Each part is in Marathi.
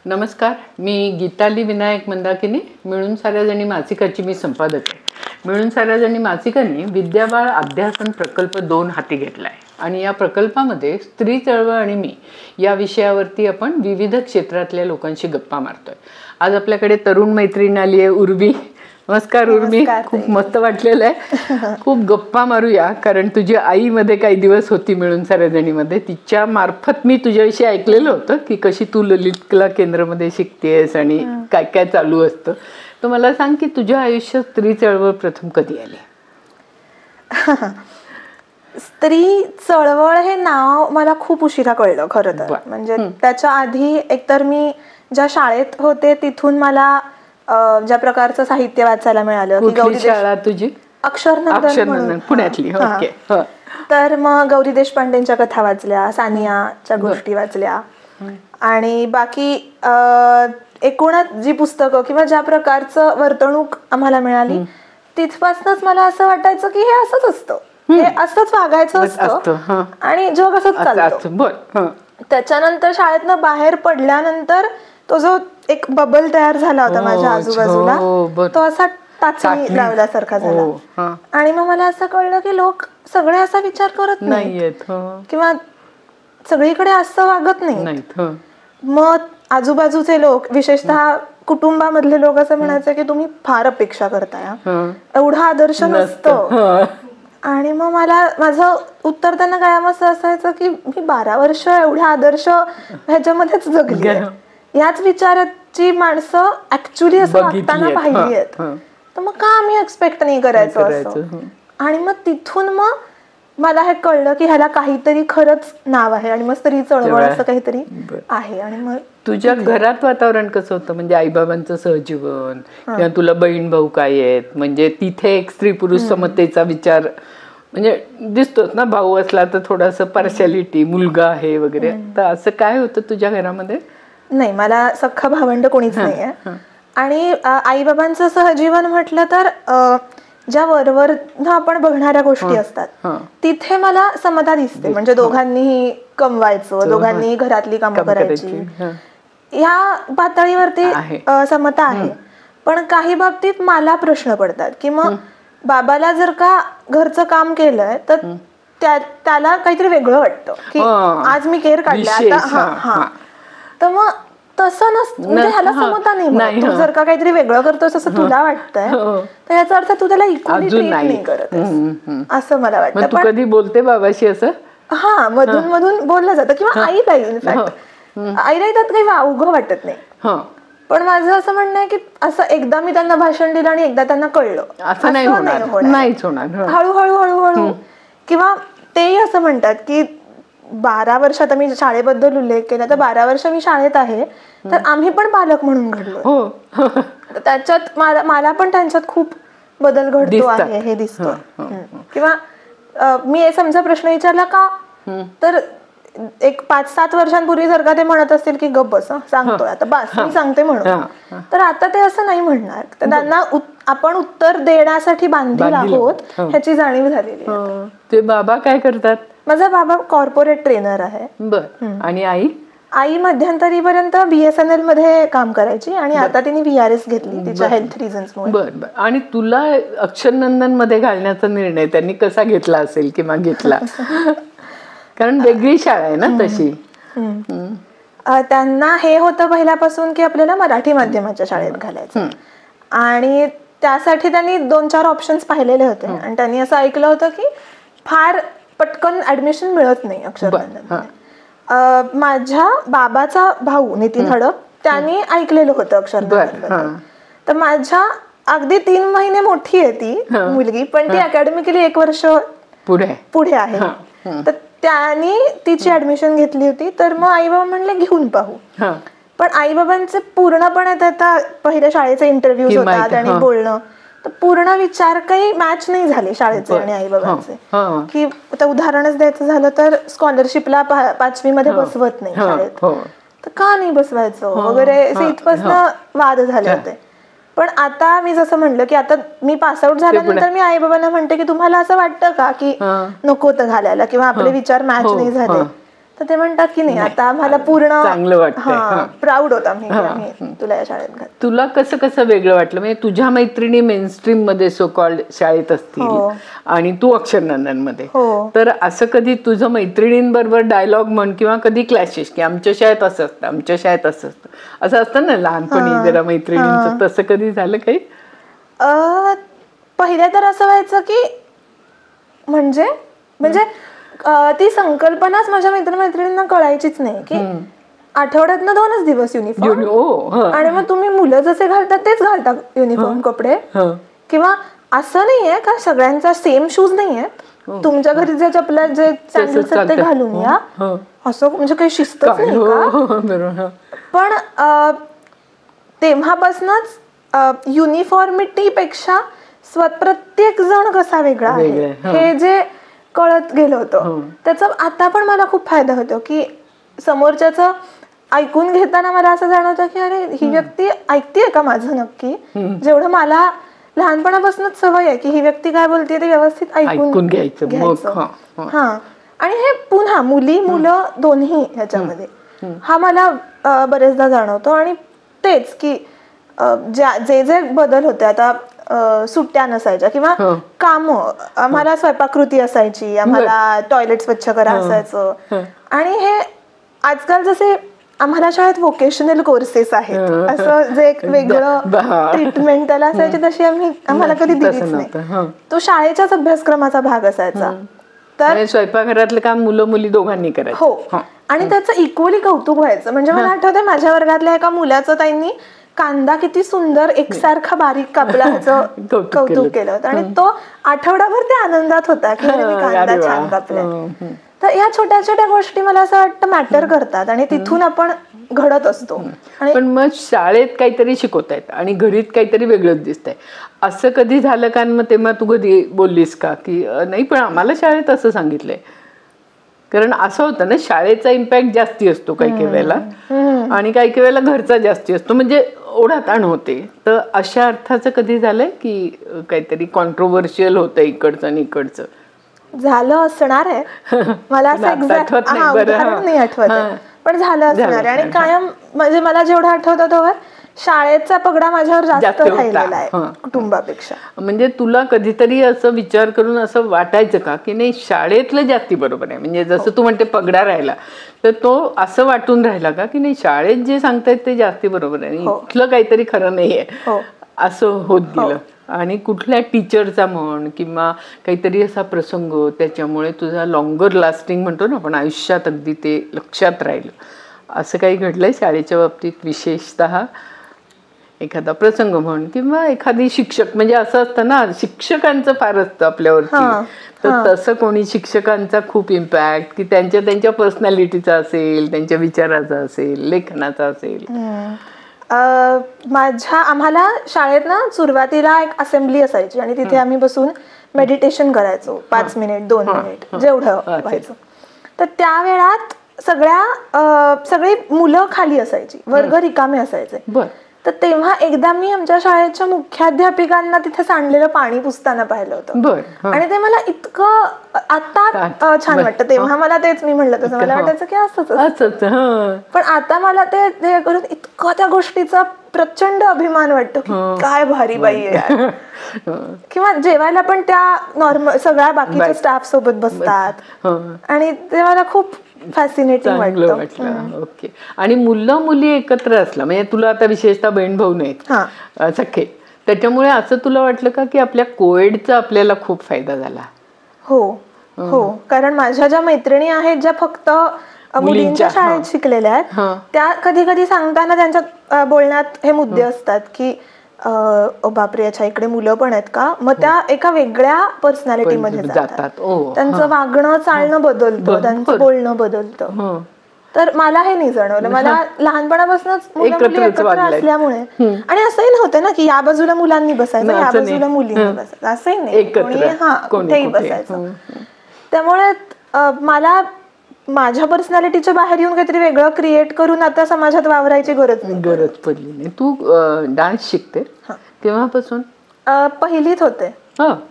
नमस्कार, मी गीताली विनायक मंदाकिनी. मिळून साऱ्या जणी मासिकाची मी संपादक आहे. मिळून साऱ्या जणी मासिकाने विद्याबाळ अध्यासन प्रकल्प 2 हाती घेतला आहे आणि या प्रकल्पामध्ये स्त्री चळवळ आणि मी या विषयावरती आपण विविध क्षेत्रातल्या लोकांशी गप्पा मारतोय. आज आपल्याकडे तरुण मैत्रीण आली आहे, उर्वी. नमस्कार उर्वी, खूप मस्त वाटलेलं आहे. खूप गप्पा मारूया, कारण तुझी आईमध्ये काही दिवस होती मिळून साऱ्या जणीमध्ये. तिच्या मार्फत मी तुझ्याविषयी ऐकलेलं होतं की कशी तू ललित कला केंद्रामध्ये शिकतेस आणि काय काय चालू असतं. तर मला सांग की तुझ्या आयुष्यात स्त्री चळवळ प्रथम कधी आली? स्त्री चळवळ हे नाव मला खूप उशिरा कळलं खरं तर. म्हणजे त्याच्या आधी एकतर मी ज्या शाळेत होते तिथून मला ज्या प्रकारचं साहित्य वाचायला मिळालं. कुठली शाळा तुझी? अक्षरनंदन पुण्यातली. तर मग गौरी देशपांडेंच्या कथा वाचल्या, सानियाच्या गोष्टी वाचल्या आणि बाकी एकूणच जी पुस्तकं किंवा ज्या प्रकारचं वर्तणूक आम्हाला मिळाली तिथपासूनच मला असं वाटायचं की हे असंच असतं, हे असंच वागायचं असतं आणि जग असंच चालतं. त्याच्यानंतर शाळेतनं बाहेर पडल्यानंतर तो जो एक बबल तयार झाला होता माझ्या आजूबाजूला, तो असा टाचणी लावल्यासारखा झाला. आणि मग मला असं कळलं की लोक सगळे असा विचार करत नाहीत किंवा सगळीकडे असं वागत नाहीत. मग आजूबाजूचे लोक, विशेषतः कुटुंबामधले लोक असं म्हणायचे की तुम्ही फार अपेक्षा करताय, एवढा आदर्श नसतं. आणि मग मला माझं उत्तर त्यांना कायम असं असायचं की मी 12 वर्ष एवढ्या आदर्श ह्याच्यामध्येच जगली, याच विचाराची माणसं ऍक्च्युली असं वागताना पाहिली आहेत, तर मग का आम्ही एक्सपेक्ट नाही करायचं असं. आणि मग तिथून मग मला हे कळलं की ह्याला काहीतरी खरंच नाव आहे आणि मग स्त्री चळवळ असं काहीतरी आहे. आणि मग तुझ्या घरात वातावरण कसं होतं? म्हणजे आईबाबांचं सहजीवन किंवा तुला बहीण भाऊ काय आहेत? म्हणजे तिथे एक स्त्री पुरुष समतेचा विचार म्हणजे दिसतोच ना, भाऊ असला तर थोडस पार्शालिटी, मुलगा आहे वगैरे. तर असं काय होतं तुझ्या घरामध्ये? नाही, मला सख्खा भावंड कोणीच नाहीये. आणि आईबाबांचं सहजीवन म्हटलं तर ज्या वरवर आपण बघणाऱ्या गोष्टी असतात तिथे मला समता दिसते. म्हणजे दोघांनीही कमवायचं, दोघांनीही घरातली कामं करायची, या पातळीवरती समता आहे. पण काही बाबतीत मला प्रश्न पडतात की मग बाबाला जर का घरचं काम केलंय तर त्याला काहीतरी वेगळं वाटतं की आज मी केअर काढले आता. तर मग तसं नसतं, म्हणजे ह्याला समता नाही. तू जर का काहीतरी वेगळं करतोस असं तुला वाटतंय तर याचा अर्थ तू त्याला इक्वली ट्रीट नाही करत असं मला वाटतं. तू कधी बोलते बाबाशी असं? हा, मधून मधून बोललं जातं किंवा आईला, इनफॅक्ट आईला त्यात काही उघं वाटत नाही. पण माझं असं म्हणणं आहे की असं एकदा मी त्यांना भाषण दिलं आणि एकदा त्यांना कळलं असं नाही होणार. हळूहळू हळूहळू. किंवा तेही असं म्हणतात की 12 वर्ष, आता मी शाळेबद्दल उल्लेख केला तर 12 वर्ष मी शाळेत आहे, तर आम्ही पण पालक म्हणून घडलो. त्याच्यात मला पण त्यांच्यात खूप बदल घडतो आहे हे दिसतं. किंवा मी समजा प्रश्न विचारला का, तर एक 5-7 वर्षांपूर्वी जर का ते म्हणत असतील की गप्प बस, सांगतोय आता बस मी सांगते म्हणून, तर आता ते असं नाही म्हणणार. तर त्यांना आपण उत्तर देण्यासाठी बांधील आहोत ह्याची जाणीव झालेली आहे. ते बाबा काय करतात? माझा बाबा कॉर्पोरेट ट्रेनर आहे. आणि आई? आई मध्यंतरीपर्यंत BSNL मध्ये काम करायची आणि आता तिने VRS घेतली तिच्या हेल्थ रिझन्समुळे. बरं. आणि तुला अक्षरनंदन मध्ये घालण्याचा निर्णय त्यांनी कसा घेतला असेल किंवा घेतला? कारण वेगळी शाळा आहे ना तशी. त्यांना हे होतं पहिल्यापासून की आपल्याला मराठी माध्यमाच्या शाळेत घालायचं, आणि त्यासाठी त्यांनी 2-4 ऑप्शन्स पाहिलेले होते. आणि त्यांनी असं ऐकलं होतं की फार पटकन ऍडमिशन मिळत नाही अक्षरनंदन. माझ्या बाबाचा भाऊ नितीन हडप त्यांनी ऐकलेलं होतं अक्षरनंदन. तर माझ्या अगदी 3 महिने मोठी आहे ती मुलगी, पण ती अकॅडमिकली 1 वर्ष पुढे आहे. तर त्यांनी तिची ऍडमिशन घेतली होती. तर मग आई बाबा म्हणले घेऊन पाहू. पण आई बाबांचे पूर्णपणे आता पहिल्या शाळेचे इंटरव्ह्यूज होतात आणि बोलणं, तर पूर्ण विचार काही मॅच नाही झाले शाळेचे आणि आई बाबांचे. की आता उदाहरणच द्यायचं झालं तर स्कॉलरशिपला 5वी मध्ये बसवत नाही शाळेत, तर का नाही बसवायचं वगैरे इथपासून वाद झाले होते. पण आता मी जसं म्हणलं की आता मी पासआउट झाल्यानंतर मी आई बाबांना म्हणते की तुम्हाला असं वाटतं का की नको होतं घालायला किंवा आपले विचार मॅच नाही झाले, तर ते म्हणतात की नाही आता आम्हाला पूर्ण चांगलं वाटतंय. प्राऊड होता आम्ही तुला या शाळेत घातलं. तुला कसं कसं वेगळं वाटलं म्हणजे तुझ्या मैत्रिणी मेनस्ट्रीम मध्ये सो कॉल्ड शाळेत असतील आणि तू अक्षरनंदन मध्ये, तर असं कधी तुझं मैत्रिणींबरोबर डायलॉग म्हण किंवा कधी क्लॅशेस की आमच्या शाळेत असं असतं आमच्या शाळेत असं असतं असं असतं ना लहानपणी जरा मैत्रिणींचं, तसं कधी झालं काही? पहिले तर असं व्हायचं की म्हणजे ती संकल्पनाच माझ्या मित्रमैत्रिणींना कळायचीच नाही की आठवड्यातनं 2च दिवस युनिफॉर्म आणि मग तुम्ही मुलं जसे घालतात तेच घालतात युनिफॉर्म कपडे, किंवा असं नाहीये का सगळ्यांचा सेम शूज नाहीये, तुमच्या घरी जे चपला जे सॅन्डल्स आहेत ते घालून या, असं म्हणजे काही शिस्तच नाही का. पण तेव्हापासूनच युनिफॉर्मिटी पेक्षा प्रत्येक जण कसा वेगळा आहे हे जे कळत गेलं होतं त्याचा आता पण मला खूप फायदा होतो की समोरच्याचं ऐकून घेताना मला असं जाणवतं की अरे ही व्यक्ती ऐकतेय का माझं नक्की, जेवढं मला लहानपणापासूनच सवय आहे की ही व्यक्ती काय बोलते ते व्यवस्थित ऐकून घ्यायचं. आणि हे पुन्हा मुलं दोन्ही ह्याच्यामध्ये हा मला बरेचदा जाणवतो. आणि तेच की जे बदल होते आता सुट्ट्या नसायच्या किंवा काम, आम्हाला स्वयंपाककृती असायची, आम्हाला टॉयलेट स्वच्छ करा असायचं, आणि हे आजकाल जसे आम्हाला शाळेत व्होकेशनल कोर्सेस आहेत असं जे एक वेगळं ट्रीटमेंट त्याला असायची तशी आम्हाला कधी दिलीच नाही. तो शाळेच्याच अभ्यासक्रमाचा भाग असायचा. तर स्वयंपाकघरातलं काम मुलं मुली दोघांनी करायचं. हो, आणि त्याचं इक्वली कौतुक व्हायचं. म्हणजे मला आठवतंय माझ्या वर्गातल्या एका मुलाचं त्यांनी कांदा किती सुंदर एकसारखा बारीक कापल्याचं कौतुक केलं होतं आणि तो आठवडाभर त्या आनंदात होता की मी कांदा छान कापलाय. तर या छोट्या छोट्या गोष्टी मला असं वाटतं मॅटर करतात आणि तिथून आपण घडत असतो. पण मग शाळेत काहीतरी शिकवतायत आणि घरीत काहीतरी वेगळंच दिसतंय, असं कधी झालं का? मग तेव्हा तू कधी बोललीस का की नाही पण आम्हाला शाळेत असं सांगितलंय? कारण असं होतं ना, शाळेचा इम्पॅक्ट जास्ती असतो काही काही वेळेला आणि काही काही वेळेला घरचा जास्ती असतो, म्हणजे ओढाताण होते. तर अशा अर्थाचं कधी झालंय की काहीतरी कॉन्ट्रोवर्शियल होतं इकडचं आणि इकडचं? झालं असणार आहे, मला असं एक्झॅक्ट उदाहरण नाही आठवत पण झालं असणार आहे. आणि कायम म्हणजे मला जेवढं आठवतं तेव्हा शाळेचा पगडा माझ्यावर जास्त राहिलेला आहे कुटुंबापेक्षा. म्हणजे तुला कधीतरी असं विचार करून असं वाटायचं का की नाही शाळेतलं जास्ती बरोबर आहे? म्हणजे जसं तू म्हणते पगडा राहिला तर तो असं वाटून राहिला का की नाही शाळेत जे सांगतायत ते जास्ती बरोबर आहे, इथलं काहीतरी खरं नाहीये, असं होत गेलं? आणि कुठल्या टीचरचा म्हण किंवा काहीतरी असा प्रसंग त्याच्यामुळे तुझा लॉंगर लास्टिंग म्हणतो ना आपण, आयुष्यात अगदी ते लक्षात राहिलं, असं काही घडलंय शाळेच्या बाबतीत? विशेषतः एखादा प्रसंग म्हण किंवा एखादी शिक्षक, म्हणजे असं असतं ना शिक्षकांचं फार असतं आपल्यावरती, तर तसं कोणी शिक्षकांचा खूप इम्पॅक्ट की त्यांच्या पर्सनॅलिटीचा असेल, त्यांच्या विचाराचा असेल, लेखनाचा असेल? आम्हाला शाळेत ना सुरुवातीला एक असेंब्ली असायची आणि तिथे आम्ही बसून मेडिटेशन करायचो 5 मिनिट 2 मिनिट जेवढं व्हायचं. तर त्या वेळात सगळी मुलं खाली असायची, वर्ग रिकामे असायचे. तर तेव्हा एकदा मी आमच्या शाळेच्या मुख्याध्यापिकांना तिथे सांडलेलं पाणी पुसताना पाहिलं होतं आणि ते मला इतकं आता छान वाटतं. तेव्हा मला तेच मी म्हणलं तसं मला वाटायचं की असंच, पण आता मला ते करून इतकं त्या गोष्टीचा प्रचंड अभिमान वाटतो की काय भारी बाई आहे. किंवा जेवायला पण त्या नॉर्मल सगळ्या बाकीच्या स्टाफ सोबत बसतात आणि ते मला खूप फॅसिनेटिंग वाटलं. ओके. आणि मुलं मुली एकत्र असला म्हणजे तुला आता विशेषतः बहीण भाऊ नाहीत सख्खे, त्याच्यामुळे असं तुला वाटलं का की आपल्या कोएडचा आपल्याला खूप फायदा झाला? हो, कारण माझ्या ज्या मैत्रिणी आहेत ज्या फक्त मुलींच्या शाळेत शिकलेल्या आहेत त्या कधी कधी सांगताना त्यांच्या बोलण्यात हे मुद्दे असतात की बापरे याच्या इकडे मुलं पण आहेत का, मग त्या एका वेगळ्या पर्सनॅलिटी मध्ये जातात, त्यांचं वागणं चालणं बदलतं, त्यांचं बोलणं बदलतं. तर मला हे नाही जाणवलं. मला लहानपणापासूनच मुलं मुली एकत्र असल्यामुळे, आणि असंही नव्हतं ना की या बाजूला मुलांनी बसायचं या बाजूला मुलींनी बसायचं, असंही नाही, कुठेही बसायचं. त्यामुळे मला माझ्या पर्सनॅलिटीच्या बाहेर येऊन काहीतरी वेगळं क्रिएट करून आता समाजात वावरायची गरज पडली नाही. तू डान्स शिकते तेव्हापासून? पहिलीत होते,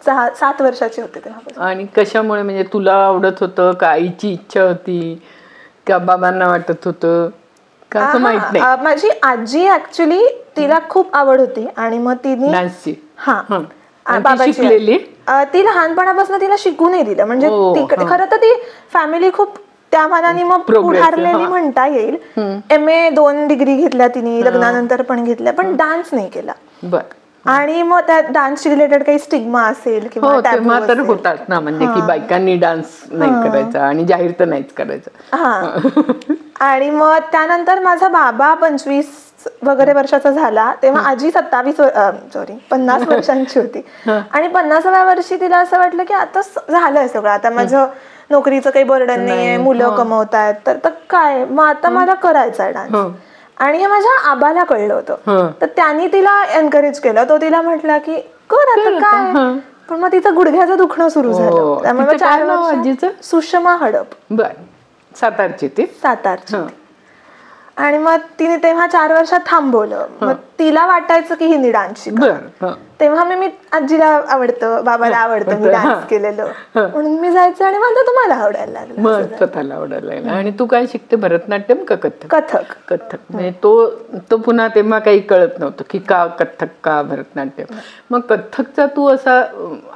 7 वर्षाची होते तेव्हापासून. आणि कशामुळे, म्हणजे तुला आवडत होतं का आईची इच्छा होती का बाबांना वाटत होतं का असं माहित नाही? माझी आजी ऍक्च्युली तिला खूप आवड होती आणि मग तिने डान्सची बाबाची शिकलेली ती लहानपणापासून तिला शिकू नाही दिलं. म्हणजे खरं तर ती फॅमिली खूप त्या मानाने मग पुढारलेली म्हणता येईल. MA 2 डिग्री घेतल्या तिने, लग्नानंतर पण घेतल्या, पण डान्स नाही केला. आणि मग त्या डान्सची रिलेटेड काही स्टिग्मा असेल किंवा तेव्हा तर होतात ना, म्हणजे की बायकांनी डान्स नाही करायचा आणि जाहीर तर नाहीच करायचं. आणि मग त्यानंतर माझा बाबा 25 वगैरे वर्षाचा झाला तेव्हा आजी 50 वर्षांची होती. आणि 50व्या वर्षी तिला असं वाटलं की आता झालंय सगळं, आता माझं नोकरीचं काही बर्डन नाहीये, मुलं कमवतायत, तर काय मग आता मला करायचा डान्स. आणि हे माझ्या आबाला कळलं होतं, तर त्यांनी तिला एनकरेज केलं. तो तिला म्हटला की कर आता काय. पण मग तिचं गुडघ्याचं दुखणं सुरू झालं. त्यामुळे 4 वर्ष सुषमा हडप, सातारची ती, सातारची. आणि मग तिने तेव्हा 4 वर्षात थांबवलं. मग तिला वाटायचं की हिने डान्स शिकावं. तेव्हा मी आजीला आवडतं, बाबाला आवडतं मी डान्स केलेलं, म्हणून मी जायचं आणि मला तुम्हाला आवडायला लागलं. मग स्वतःला आवडायला लागलं. आणि तू काय शिकते, भरतनाट्यम का कथ्थक? कथक. कथ्थक. म्हणजे तो पुन्हा तेव्हा काही कळत नव्हतं की का कथ्थक का भरतनाट्यम. मग कथ्थकचा तू असा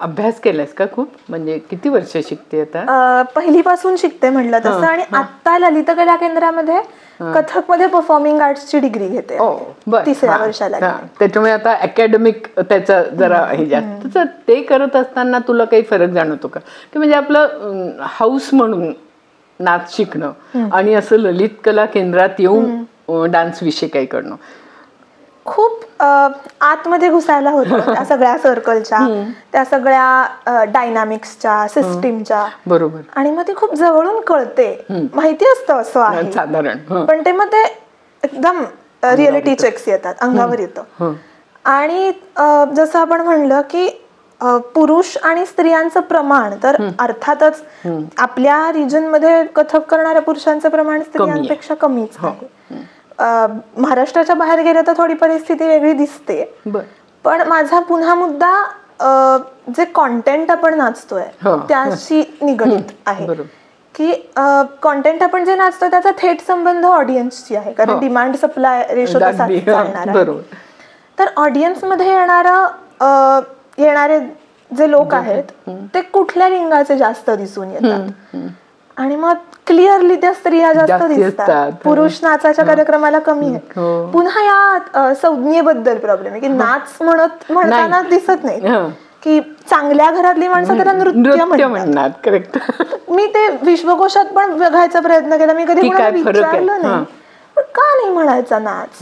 अभ्यास केलास का खूप? म्हणजे किती वर्ष शिकते आता? पहिलीपासून शिकते म्हणलं तसं. आणि आता ललित कला केंद्रामध्ये कथक मध्ये परफॉर्मिंग आर्ट्सची डिग्री घेते 3ऱ्या वर्षाला. त्याच्यामुळे आता अकॅडमिक त्याचा जरा हे जास्त. ते करत असताना तुला काही फरक जाणवतो का, की म्हणजे आपलं हाऊस म्हणून नाच शिकणं आणि असं ललित कला केंद्रात येऊन डान्स विषयी काही करणं? खूप आतमध्ये घुसायला होतं त्या सगळ्या सर्कलच्या, त्या सगळ्या डायनामिक्सच्या, सिस्टीमच्या. बरोबर. आणि मग ती खूप जवळून कळते, माहिती असतं असं आहे साधारण, पण ते मग ते एकदम रिअलिटी चेक्स येतात, अंगावर येतं. आणि जसं आपण म्हणलं की पुरुष आणि स्त्रियांचं प्रमाण तर अर्थातच आपल्या रिजन मध्ये कथक करणाऱ्या पुरुषांचं प्रमाण स्त्रियांपेक्षा कमीच आहे. महाराष्ट्राच्या बाहेर गेलं तर थोडी परिस्थिती वेगळी दिसते. पण माझा पुन्हा मुद्दा जे कॉन्टेंट आपण नाचतोय त्याशी निगडीत आहे, की कॉन्टेंट आपण जे नाचतोय त्याचा थेट संबंध ऑडियन्सशी आहे, कारण डिमांड सप्लाय रेशो तसाच चालणार आहे. तर ऑडियन्स मध्ये येणारे जे लोक आहेत ते कुठल्या लिंगाचे जास्त दिसून येतात. आणि मग क्लिअरली त्या स्त्रिया जास्त दिसतात, पुरुष नाचाच्या कार्यक्रमाला कमी आहेत. पुन्हा या संज्ञेबद्दल प्रॉब्लेम आहे की नाच म्हणताना दिसत नाही, की चांगल्या घरातली माणसं त्याला नृत्य म्हणतात. करेक्ट. मी ते विश्वकोशात पण बघायचा प्रयत्न केला, मी कधी विचारलं नाही पण का नाही म्हणायचा नाच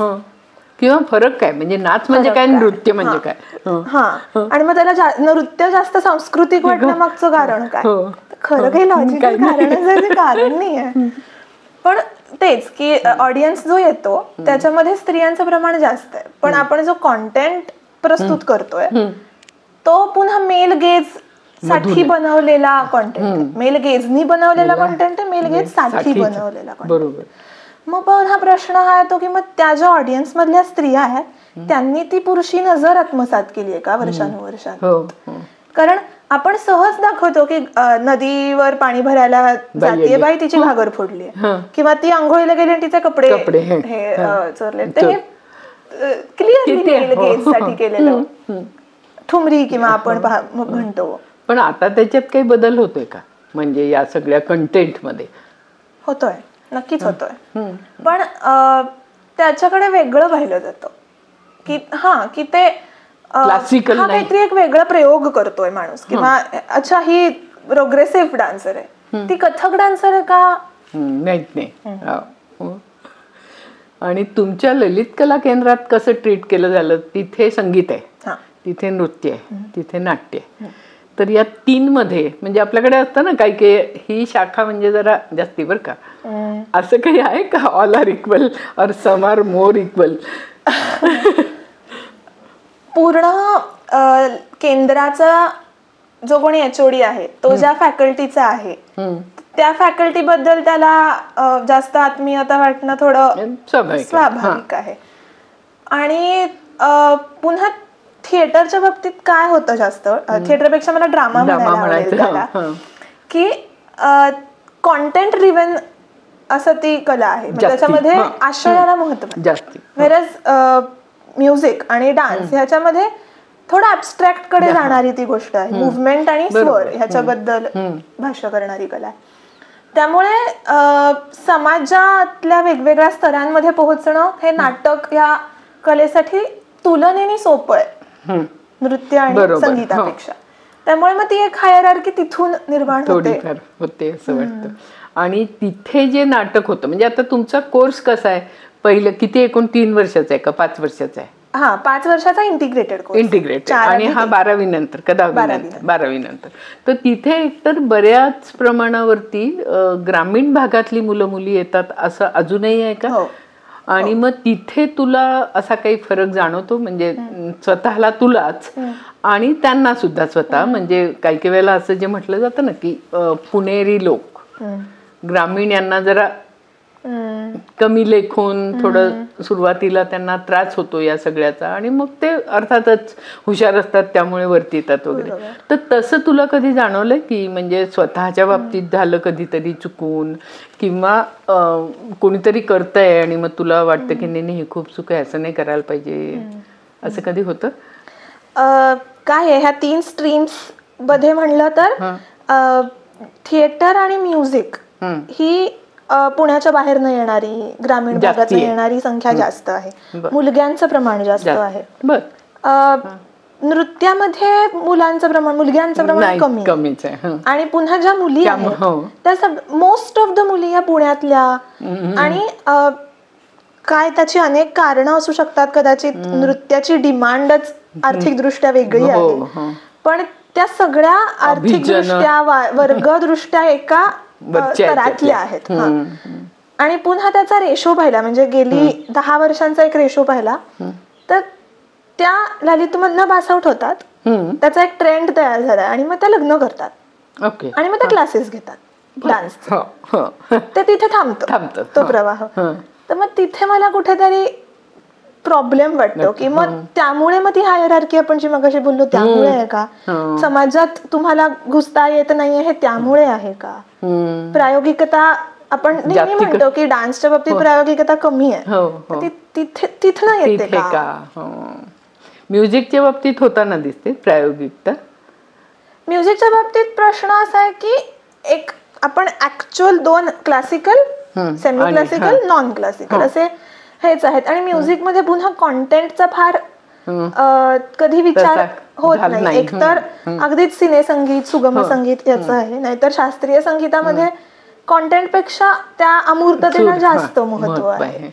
किंवा फरक काय, म्हणजे नाच म्हणजे काय, नृत्य म्हणजे काय. आणि मग त्याला नृत्य जास्त सांस्कृतिक वाटणं मागचं कारण काय? खरं काही लॉजिकल कारण नाही आहे. पण तेच की ऑडियन्स जो येतो त्याच्यामध्ये स्त्रियांचं प्रमाण जास्त आहे, पण आपण जो कॉन्टेंट प्रस्तुत करतोय तो पुन्हा मेल गेज साठी बनवलेला कॉन्टेंट, मेल गेजनी बनवलेला कॉन्टेंट आहे, मेल गेज साठी बनवलेला कॉन्टेंट. मग पण हा प्रश्न हा येतो की मग त्या ज्या ऑडियन्स मधल्या स्त्रिया आहेत त्यांनी ती पुरुषी नजर आत्मसात केली आहे का वर्षानुवर्षात? कारण आपण सहज दाखवतो की नदीवर पाणी भरायला जाते बाई, तिची घागर फोडली किंवा ती आंघोळीला गेली आणि तिचे कपडे हे चोरले. ते क्लिअरली मेल गेज साठी केलेलं ठुमरी किंवा आपण म्हणतो. पण आता त्याच्यात काही बदल होतोय का, म्हणजे या सगळ्या कंटेंट मध्ये? होतोय, नक्कीच होतोय. पण त्याच्याकडे वेगळं पाहिलं जातं की ते क्लासिकल काहीतरी एक वेगळा प्रयोग करतोय माणूस, किंवा अच्छा ही प्रोग्रेसिव्ह डान्सर आहे, ती कथक डान्सर आहे का, माहित नाही. आणि तुमच्या ललित कला केंद्रात कसं ट्रीट केलं झालं? तिथे संगीत आहे, तिथे नृत्य आहे, तिथे नाट्य आहे. तर या 3 मध्ये म्हणजे आपल्याकडे असतं ना काही ही शाखा म्हणजे जरा जास्ती बरं का, असं काही आहे का? ऑल आर इक्वल और सम आर मोर इक्वल? पूर्ण केंद्राचा जो कोणी HOD आहे तो ज्या फॅकल्टीचा आहे त्या फॅकल्टी बद्दल त्याला जास्त आत्मीयता वाटणं थोडं स्वाभाविक आहे. आणि पुन्हा थिएटरच्या बाबतीत काय होतं, जास्त थिएटरपेक्षा मला ड्रामा म्हणायला, की कॉन्टेंट ड्रिव्हन असं ती कला आहे. त्याच्यामध्ये आशयाला महत्व जास्ती. व्हेरज म्युझिक आणि डान्स ह्याच्यामध्ये थोडं ऍबस्ट्रॅक्ट कडे जाणारी ती गोष्ट आहे. मुव्हमेंट आणि स्वर ह्याच्याबद्दल भाष्य करणारी कला आहे. त्यामुळे समाजातल्या वेगवेगळ्या स्तरांमध्ये पोहोचणं हे नाटक या कलेसाठी तुलनेने सोपं आहे नृत्य आणि संगीतापेक्षा. त्यामुळे मग ती एक हायरार्की तिथून निर्माण होते असं वाटतं. आणि तिथे जे नाटक होतं म्हणजे आता तुमचा कोर्स कसा आहे, पहिलं किती एकूण 3 वर्षाचा आहे का 5 वर्षाचा आहे? 5 वर्षाचा इंटिग्रेटेड कोर्स. आणि हा 12वी नंतर का 12वी नंतर. तर तिथे एकतर बऱ्याच प्रमाणावरती ग्रामीण भागातली मुलं मुली येतात असं अजूनही आहे का? आणि मग तिथे तुला असा काही फरक जाणवतो म्हणजे स्वतःला तुलाच आणि त्यांना सुद्धा स्वतः म्हणजे काही काही वेळेला असं जे म्हटलं जातं ना की पुणेरी लोक ग्रामीण यांना जरा कमी लेखून थोडं सुरुवातीला त्यांना त्रास होतो या सगळ्याचा आणि मग ते अर्थातच हुशार असतात त्यामुळे वरती येतात वगैरे. तर तसं तुला कधी जाणवलंय की म्हणजे स्वतःच्या बाबतीत झालं कधीतरी चुकून किंवा कोणीतरी करतंय आणि मग तुला वाटतं की नाही हे खूप चूक आहे असं नाही करायला पाहिजे असं कधी होतं? काय आहे ह्या 3 स्ट्रीम्स मध्ये म्हणलं तर थिएटर आणि म्युझिक ही पुण्याच्या बाहेर न येणारी ग्रामीण भागात येणारी संख्या जास्त आहे. मुलग्यांचं प्रमाण जास्त आहे. नृत्यामध्ये मुलांचं प्रमाण मुलग्यांचं प्रमाण कमीच आहे. आणि पुन्हा ज्या मुली आहेत त्या मोस्ट ऑफ द मुली या पुण्यातल्या आणि काय त्याची अनेक कारणं असू शकतात. कदाचित नृत्याची डिमांडच आर्थिकदृष्ट्या वेगळी आहे पण त्या सगळ्या आर्थिकदृष्ट्या वर्गदृष्ट्या एका स्तरातल्या आहेत. आणि पुन्हा त्याचा रेशो पाहिला म्हणजे गेली 10 वर्षांचा एक रेशो पाहिला तर त्या ललितमधनं पास आउट होतात. त्याचा एक ट्रेंड तयार झाला आणि मग त्या लग्न करतात आणि मग त्या क्लासेस घेतात डान्स. ते तिथे थांबतो तो प्रवाह. तर मग तिथे मला कुठेतरी प्रॉब्लेम वाटतो की मग त्यामुळे मग ती हायरार्की आपण जी मगाशी बोललो त्यामुळे आहे का? समाजात तुम्हाला घुसता येत नाहीये हे त्यामुळे आहे का? प्रायोगिकता आपण नेहमी म्हणतो की डान्सच्या बाबतीत प्रायोगिकता कमी आहे. तिथं येते का? म्युझिकच्या बाबतीत होताना दिसते प्रायोगिकता. म्युझिकच्या बाबतीत प्रश्न असा आहे की एक आपण actual 2 classical semi classical non classical असे हेच आहेत. आणि म्युझिक मध्ये पुन्हा कॉन्टेंटचा फार कधी विचार होत नाही. एकतर अगदीच सिनेसंगीत सुगम संगीत याचं आहे नाहीतर शास्त्रीय संगीतामध्ये कॉन्टेंट पेक्षा त्या अमूर्ततेला जास्त महत्व आहे.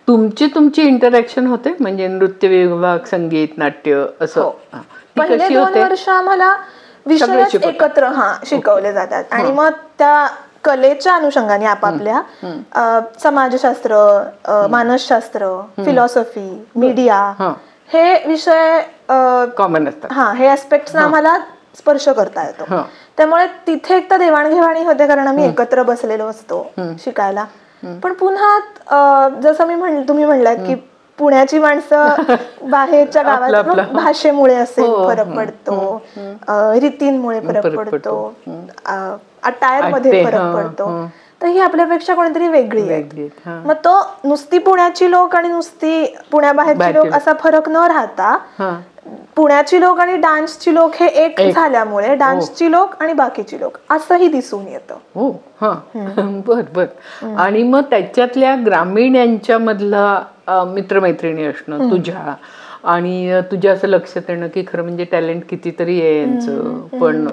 तुमची इंटरॅक्शन होते म्हणजे नृत्य विभाग संगीत नाट्य असं? पहिले 2 वर्ष आम्हाला विषय एकत्र शिकवले जातात आणि मग त्या कलेच्या अनुषंगाने आपापल्या समाजशास्त्र मानसशास्त्र फिलॉसॉफी मीडिया हे विषय कॉमन असतात. हे ऍस्पेक्ट्स आम्हाला स्पर्श करता येतो. त्यामुळे तिथे एक तर देवाणघेवाणी होते कारण आम्ही एकत्र बसलेलो असतो शिकायला. पण पुन्हा जसं तुम्ही म्हणलात की पुण्याची माणसं बाहेरच्या गावात भाषेमुळे असे फरक पडतो, रीतींमुळे फरक पडतो, अटायर मध्ये फरक पडतो. तर ही आपल्यापेक्षा कोणीतरी वेगळी आहे. मग तो नुसती पुण्याची लोक आणि नुसती पुण्याबाहेरची लोक असा फरक न राहता पुण्याची लोक आणि डान्सची लोक हे एक झाल्यामुळे डान्सची लोक आणि बाकीची लोक असंही दिसून येतं. बर. आणि मग त्याच्यातल्या ग्रामीण यांच्या मधला मित्रमैत्रिणी असणं तुझ्या आणि तुझ्या असं लक्षात येणं की खरं म्हणजे टॅलेंट कितीतरी आहे यांचं पण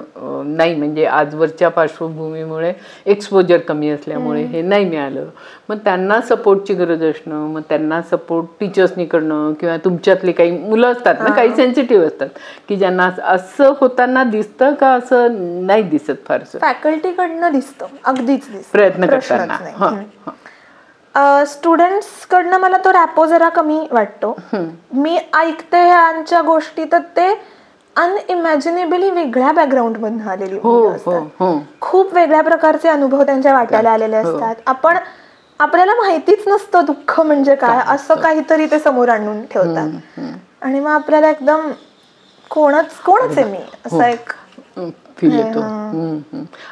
नाही म्हणजे आजवरच्या पार्श्वभूमीमुळे एक्सपोजर कमी असल्यामुळे हे नाही मिळालं. मग त्यांना सपोर्टची गरज असणं मग त्यांना सपोर्ट टीचर्सनी करणं किंवा तुमच्यातली काही मुलं असतात ना काही सेन्सिटिव्ह असतात की ज्यांना असं होताना दिसतं का असं नाही दिसत फारसं? फॅकल्टीकडनं दिसतं अगदीच प्रयत्न करताना. स्टुडंट्स कडनं मला तो रॅपो जरा कमी वाटतो. मी ऐकते ह्यांच्या गोष्टी तर ते अनइमॅजिनेबली वेगळ्या बॅकग्राऊंड मधून आलेली खूप वेगळ्या प्रकारचे अनुभव त्यांच्या वाट्याला आलेले असतात. आपल्याला माहितीच नसतं दुःख म्हणजे काय असं काहीतरी ते समोर आणून ठेवतात आणि मग आपल्याला एकदम कोणच आहे मी असं एक फील येतो.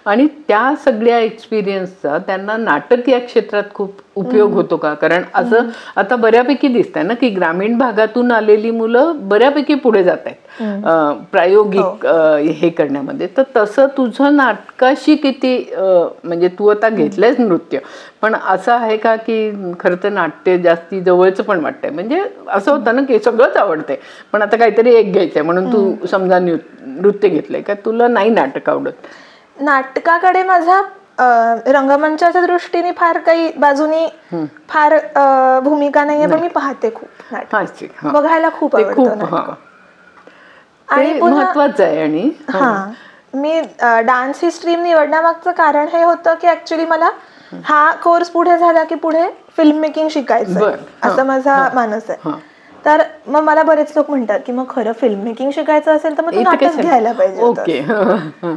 आणि त्या सगळ्या एक्सपिरियन्सचा त्यांना नाटक या क्षेत्रात खूप उपयोग होतो का? कारण असं आता बऱ्यापैकी दिसतंय ना की ग्रामीण भागातून आलेली मुलं बऱ्यापैकी पुढे जात आहेत प्रायोगिक हे करण्यामध्ये. तर तसं तुझं नाटकाशी किती म्हणजे तू आता घेतलंयस नृत्य, पण असं आहे का की खरं तर नाट्य जास्ती जवळचं पण वाटतंय? म्हणजे असं होतं ना की सगळंच आवडतंय पण आता काहीतरी एक घ्यायचंय म्हणून तू समजा नृत्य घेतलंय का, तुला नाही नाटक आवडत? नाटकाकडे माझा रंगमंचाच्या दृष्टीने फार काही बाजूनी फार भूमिका नाहीये, पण मी पाहते खूप नाटक, बघायला खूप आवडतं. आणि महत्वाचं आहे. आणि मी डान्स ही स्ट्रीम निवडण्यामागचं कारण हे होतं की ऍक्च्युली मला हा कोर्स पुढे झाला की पुढे फिल्म मेकिंग शिकायचं असं माझा मानस आहे. तर मग मला बरेच लोक म्हणतात की मग खरं फिल्म मेकिंग शिकायचं असेल तर मग तू नाटक घ्यायला पाहिजे.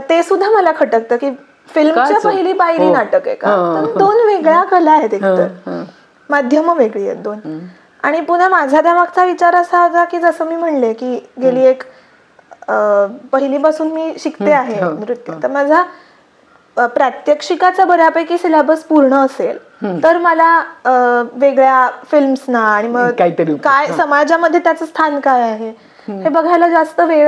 ते सुद्धा मला खटकतं की फिल्मच्या पहिली पायरी नाटक आहे का? दोन वेगळ्या कला आहेत, एकतर माध्यम वेगळी आहेत दोन. आणि पुन्हा माझा त्यामागचा विचार असा होता की जसं मी म्हणले की गेली एक पहिलीपासून मी शिकते आहे नृत्य, तर माझा प्रात्यक्षिकाचा बऱ्यापैकी सिलेबस पूर्ण असेल तर मला वेगळ्या फिल्म्सना आणि मग काय समाजामध्ये त्याचं स्थान काय आहे हे बघायला जास्त वेळ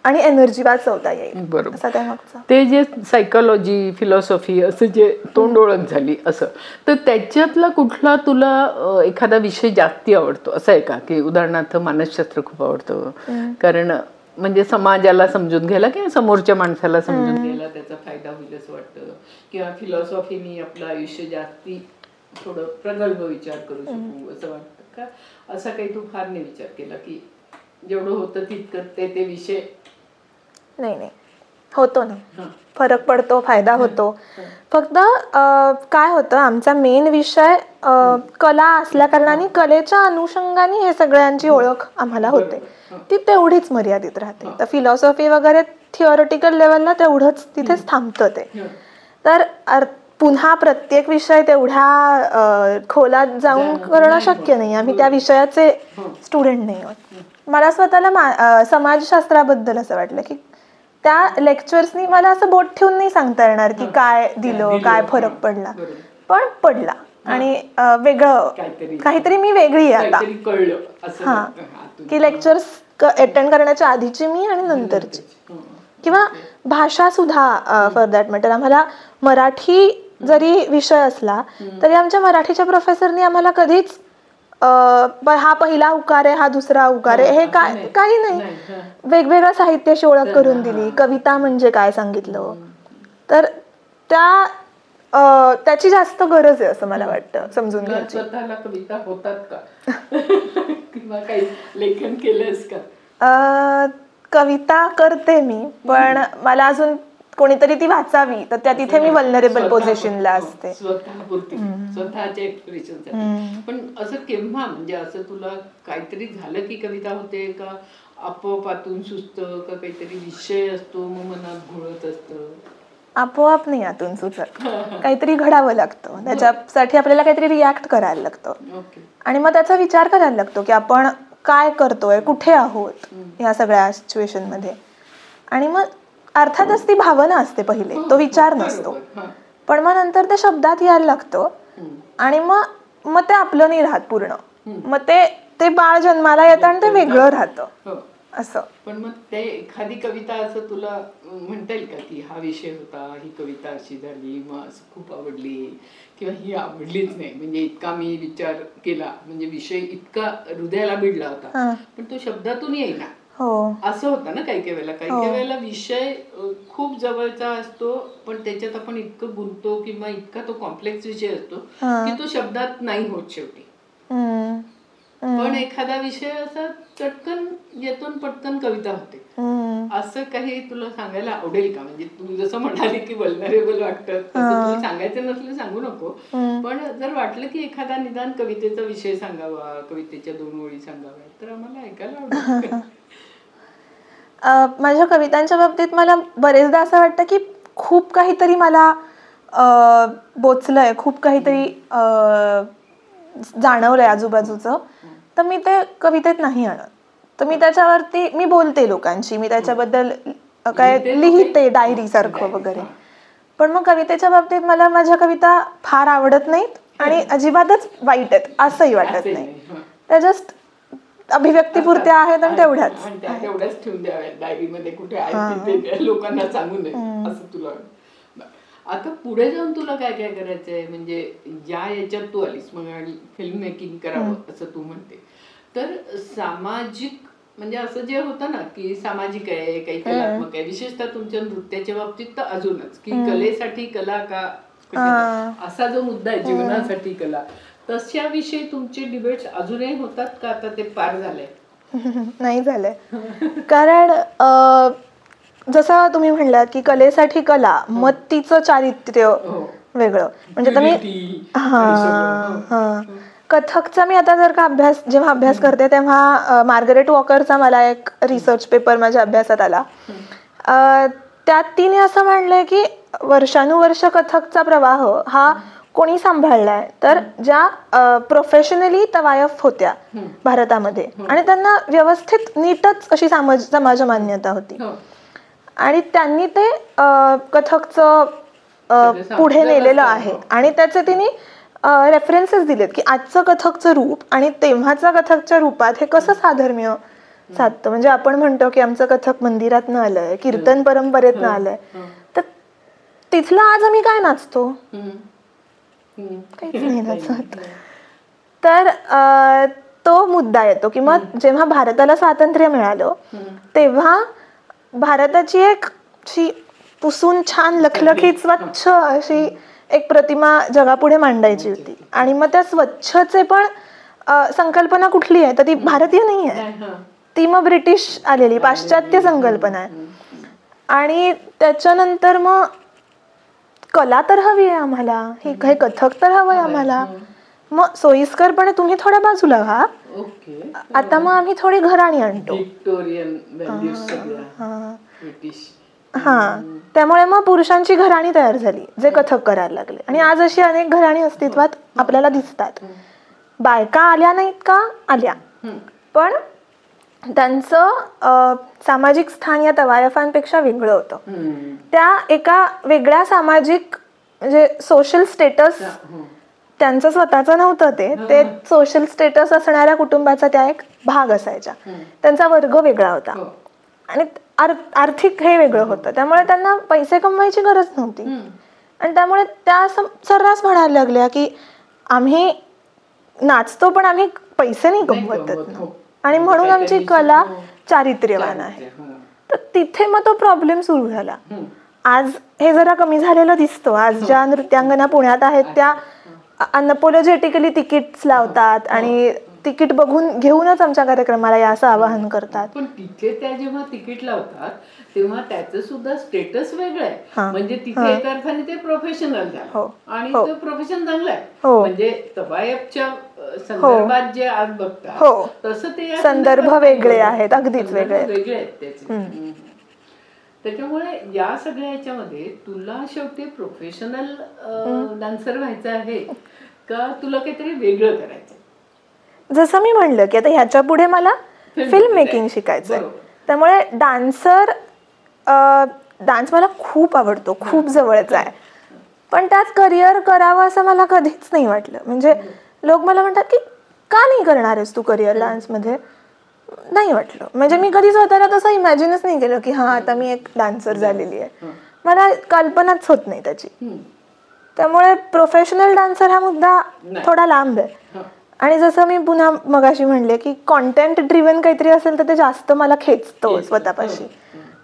आणि एनर्जी वाचवता येईल. बरोबर. ते जे सायकोलॉजी फिलॉसॉफी असं जे तोंड ओळख झाली असं, तर त्याच्यातला कुठला तुला एखादा विषय जास्ती आवडतो असं आहे का? की उदाहरणार्थ मानसशास्त्र खूप आवडतं कारण म्हणजे समाजाला समजून घ्यायला किंवा समोरच्या माणसाला समजून घ्यायला त्याचा फायदा होईल असं वाटतं, किंवा फिलॉसॉफीनी आपलं आयुष्य जास्ती थोडं प्रगल्भ विचार करू शकू असं वाटतं का? असा काही तू फार नाही विचार केला की जेवढं होतं तितकं ते विषय? नाही होतो ना, फरक पडतो, फायदा होतो. फक्त काय होतं, आमचा मेन विषय कला असल्या कारणाने कलेच्या अनुषंगाने हे सगळ्यांची ओळख आम्हाला होते, ती तेवढीच मर्यादित राहते. तर फिलॉसॉफी वगैरे थिओरिटिकल लेवलला तेवढंच तिथेच थांबतं ते. तर पुन्हा प्रत्येक विषय तेवढ्या खोलात जाऊन करणं शक्य नाही, आम्ही त्या विषयाचे स्टुडंट नाही आहोत. मला स्वतःला समाजशास्त्राबद्दल असं वाटलं की त्या लेक्चर्सनी मला असं बोट ठेवून नाही सांगता येणार की काय दिलं, काय फरक पडला, पण पडला. आणि वेगळं काहीतरी मी वेगळी आहे आता, की लेक्चर्स अटेंड करण्याच्या आधीची मी आणि नंतरची. किंवा भाषा सुद्धा फॉर दॅट मॅटर. आम्हाला मराठी जरी विषय असला तरी आमच्या मराठीच्या प्रोफेसरनी आम्हाला कधीच हा पहिला उकार आहे, हा दुसरा उकार आहे, हे काही नाही. वेगवेगळ्या साहित्याची ओळख करून दिली, कविता म्हणजे काय सांगितलं. तर त्याची जास्त गरज आहे असं मला वाटतं समजून घ्यायची. स्वतःला कविता होतात का किंवा काही लेखन केलंस का? कविता करते मी, पण मला अजून कोणीतरी ती वाचावी तर त्या तिथे मी वल्नरेबल पोझिशनला असते. स्वतःच्या एक्सप्रेशन. पण असं केव्हा म्हणजे असं तुला काहीतरी झालं की कविता होते का? आपोआप आतून सुचतं का? काहीतरी विषय असतो मग मनात घोळत असतं? आपोआप नाही आतून सुचत, काहीतरी घडावं लागतं, त्याच्यासाठी आपल्याला काहीतरी रिॲक्ट करायला लागतं आणि मग त्याचा विचार करायला लागतो की आपण काय करतोय, कुठे आहोत या सगळ्या सिच्युएशन मध्ये. आणि मग अर्थातच ती भावना असते पहिले, तो विचार नसतो, पण मग नंतर ते शब्दात यायला लागतं आणि मग ते आपलं नाही राहत पूर्ण. मग ते बाळ जन्माला येतं आणि ते वेगळं राहतं असं. पण मग ते एखादी कविता असं तुला म्हणता येईल का की हा विषय होता, ही कविता अशी झाली, मग असं खूप आवडली, किंवा ही आवडलीच नाही, म्हणजे इतका मी विचार केला, म्हणजे विषय इतका हृदयाला भिडला होता पण तो शब्दातून येईना, असं होतं ना काही वेळेला. काही वेळेला विषय खूप जवळचा असतो पण त्याच्यात आपण इतकं गुंततो किंवा इतका तो कॉम्प्लेक्स विषय असतो की तो शब्दात नाही होत शेवटी. पण एखादा विषय असा चटकन येतो पटकन कविता होते, असं काही तुला सांगायला आवडेल का? म्हणजे तू जसं म्हणाली की वल्नरेबल वाटतं तसं तुला सांगायचं नसलं सांगू नको, पण जर वाटलं की एखादा निदान कवितेचा विषय सांगावा, कवितेच्या 2 ओळी सांगाव्या तर आम्हाला ऐकायला आवडेल. माझ्या कवितांच्या बाबतीत मला बरेचदा असं वाटतं की खूप काहीतरी मला बोचलंय, खूप काहीतरी जाणवलंय आजूबाजूचं, तर मी ते कवितेत नाही आणत. तर मी त्याच्यावरती मी बोलते लोकांशी, मी त्याच्याबद्दल काय लिहिते डायरी सारखं वगैरे. पण मग कवितेच्या बाबतीत मला माझ्या कविता फार आवडत नाहीत आणि अजिबातच वाईट आहेत असंही वाटत नाही. त्या जस्ट अभिव्यक्तीपुरत्या आहेत आणि तेवढ्याच ठेवून द्याव्यात डायरीमध्ये, कुठे आहे लोकांना सांगू नये असं तुला. आता पुढे जाऊन तुला काय काय करायचंय, म्हणजे ज्या याच्यात तू आलीस मग फिल्म मेकिंग करावं असं तू म्हणते, तर सामाजिक म्हणजे असं जे होतं ना की सामाजिक आहे, काही कलात्मक आहे, विशेषतः तुमच्या नृत्याच्या बाबतीत तर अजूनच की कलेसाठी कला का, असा जो मुद्दा आहे जीवनासाठी कला, तशाविषयी तुमचे डिबेट्स अजूनही होतात का आता ते पार झालंय? नाही झालंय. कारण जसं तुम्ही म्हणलात की कलेसाठी कला, मग तिचं चारित्र्य वेगळं. म्हणजे तुम्ही कथकचा मी आता जर का जेव्हा अभ्यास करते तेव्हा मार्गरेट वॉकरचा मला एक रिसर्च पेपर माझ्या अभ्यासात आला. त्यात तिने असं म्हणलंय की वर्षानुवर्ष कथकचा प्रवाह हा कोणी सांभाळलाय, तर ज्या प्रोफेशनली तवायफ होत्या भारतामध्ये आणि त्यांना व्यवस्थित नीटच अशी समाज मान्यता होती आणि त्यांनी ते कथकचं पुढे नेलेलं आहे. आणि त्याचे तिने रेफरन्सेस दिलेत की आजचं कथकचं रूप आणि तेव्हाच्या कथकच्या रूपात हे कसं साधर्म्य साधतं. म्हणजे आपण म्हणतो की आमचं कथक मंदिरातनं आलंय, कीर्तन परंपरेतनं आलंय, तर तिथलं आज आम्ही काय नाचतो, काहीच नाही नाचत. तर तो मुद्दा येतो की मग जेव्हा भारताला स्वातंत्र्य मिळालं तेव्हा भारताची एक अशी पुसून छान लखलखीत स्वच्छ अशी एक प्रतिमा जगापुढे मांडायची होती. आणि मग त्या स्वच्छचे पण संकल्पना कुठली आहे, तर ती भारतीय नाही आहे, ती मग ब्रिटिश आलेली पाश्चात्य संकल्पना आहे. आणि त्याच्यानंतर मग कला तर हवी आहे आम्हाला, हे कथक तर हवंय आम्हाला, मग सोयीस्करपणे तुम्ही थोड्या बाजूला व्हा, आता मग आम्ही थोडी घराणी आणतो. त्यामुळे मग पुरुषांची घराणी तयार झाली जे कथक करायला लागले. आणि आज अशी अनेक घराणी अस्तित्वात आपल्याला दिसतात. बायका आल्या नाहीत का, आल्या, पण त्यांचं सामाजिक स्थान या तवायफांपेक्षा वेगळं होतं. त्या एका वेगळ्या सामाजिक म्हणजे सोशल स्टेटस त्यांचं स्वतःचं नव्हतं, ते सोशल स्टेटस असणाऱ्या कुटुंबाचा त्या एक भाग असायच्या. त्यांचा वर्ग वेगळा होता आणि आर्थिक हे वेगळं होतं. त्यामुळे त्यांना पैसे कमवायची गरज नव्हती आणि त्यामुळे त्या सर्रास म्हणायला लागल्या की आम्ही नाचतो पण आम्ही पैसे नाही कमवत आणि म्हणून आमची कला चारित्र्यवान आहे. तर तिथे मग तो प्रॉब्लेम सुरू झाला. आज हे जरा कमी झालेलं दिसतो. आज ज्या नृत्यांगना पुण्यात आहेत त्या अनअपोलॉजेटिकली तिकीट्स लावतात आणि तिकीट बघून घेऊनच आमच्या कार्यक्रमाला या असं आवाहन करतात. पण तिथे त्या जेव्हा तिकीट लावतात तेव्हा त्याचं सुद्धा स्टेटस वेगळं आहे. म्हणजे तिथे एका अर्थाने ते प्रोफेशनल झालं आणि ते प्रोफेशन चांगलं आहे. म्हणजे तवायफच्या संदर्भात जे आज बघतात तसं ते संदर्भ वेगळे आहेत, अगदीच वेगळे आहेत त्याचे. त्याच्यामुळे या सगळ्या याच्यामध्ये तुला शेवटी प्रोफेशनल डान्सर व्हायचं आहे का तुला काहीतरी वेगळं करायचं? जसं मी म्हणलं की आता ह्याच्या पुढे मला फिल्म मेकिंग शिकायचंय. त्यामुळे डान्स मला खूप आवडतो, खूप जवळचा आहे, पण त्यात करिअर करावं असं मला कधीच नाही वाटलं. म्हणजे लोक मला म्हणतात की का नाही करणार आहेस तू करिअर डान्समध्ये, नाही वाटलं. म्हणजे मी कधी स्वतःला तसं इमॅजिनच नाही केलं की हा आता मी एक डान्सर झालेली आहे. मला कल्पनाच होत नाही त्याची. त्यामुळे प्रोफेशनल डान्सर हा मुद्दा थोडा लांब आहे. आणि जसं मी पुन्हा मगाशी म्हणले की कॉन्टेंट ड्रिव्हन काहीतरी असेल तर ते जास्त मला खेचतो स्वतःपाशी.